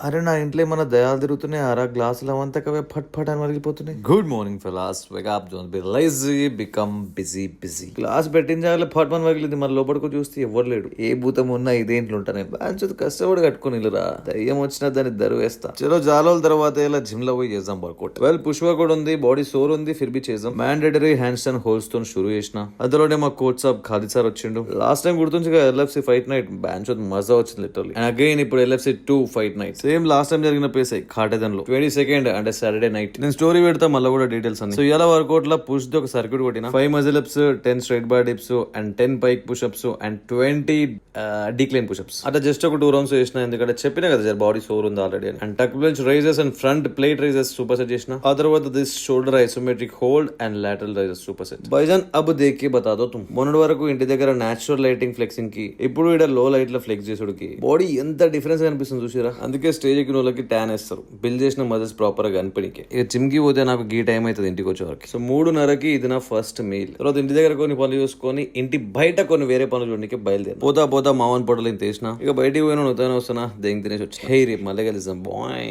అరే నా ఇంట్లో ఏమన్నా దయాలు తిరుగుతున్నాయి. అరా గ్లాసులు అవంతకవే ఫట్ ఫట్ అని వరిగిపోతున్నాయి. Good morning fellas, wake up, don't be lazy, become busy. Glass పెట్టిన జాగాలో ఫట్ మన వగిలింది. మన లోపలికి చూస్తే ఎవరు లేడు. ఏ భూతం ఉన్నా ఇదే ఇంట్లో ఉంటాను. బాగా కష్టపడి కట్టుకుని ఇల్లురా. దయ్యం వచ్చినా దాన్ని దరువేస్తా. చలో చాలా రోజుల తర్వాత ఇలా జిమ్ లో పోయి చేద్దాం వర్కౌట్. పుష్ప కూడా ఉంది, బాడీ సోర్ ఉంది, ఫిర్ బి చేద్దాం. మ్యాండేటరీ హ్యాండ్ స్టాండ్ హోల్స్ తో షురూ చేసిన. అందులోనే మా కోచ్ సాబ్ ఖాదీ సార్ వచ్చిండు. లాస్ట్ టైం గుర్తుంచి ఎల్ఎఫ్సి ఫైట్ నైట్ బ్యాన్స్ మజా వచ్చింది లిటరల్లీ. అండ్ అగైన్ ఇప్పుడు LFC 2 fight night same last time జరిగిన ప్లేస్ ఖాటేదన్లో 22nd అంటే సాటర్డే నైట్. నేను స్టోరీ పెడతా మళ్ళీ కూడా డీటెయిల్స్ అన్ని. సో ఇలా వర్కౌట్ లో పుష్ ది ఒక సర్క్యూట్ కొట్టిన 5 muscle ups, 10 straight bar dips and 10 pike pushups and 20 decline pushups. అట్లా జస్ట్ ఒక 2 రౌండ్స్ చేసిన, ఎందుకంటే చెప్పినా కదా సార్ బాడీ సోర్ ఉంది already. And tuck bench raises and front plate raises super set చేసిన. ఆ తర్వాత this shoulder isometric hold and lateral raises super set. బైజాన్ అబ్ దేకి బతాదో తుమ్. మొన్నటి వరకు ఇంటి దగ్గర నేచురల్ లైటింగ్ ఫ్లెక్సింగ్ కి, ఇప్పుడు ఇక్కడ లో లైట్ లో ఫ్లెక్స్ చేసుడికి బాడీ ఎంత డిఫరెన్స్ కనిపిస్తుంది చూసిరా. అందుకే స్టేజ్ ఎక్కిన వాళ్ళకి ట్యాన్ వేస్తారు, బిల్ చేసిన మదర్స్ ప్రాపర్ గా కనిపడికి. ఇక జిమ్ కి పోతే నాకు గీ టైం అవుతుంది ఇంటికి వచ్చే వరకు. సో 3:30కి ఇది నా ఫస్ట్ మీల్. తర్వాత ఇంటి దగ్గర కొన్ని పనులు చూసుకొని ఇంటి బయట కొన్ని వేరే పనులు చూడడానికి బయలుదేరి పోతా మావన్ పొడలు ఇంత వేసిన. ఇక బయటికి పోయిన వస్తానా దెంగి తినేసి వచ్చి రేపు మళ్ళీ కలుద్దాం బాయ్.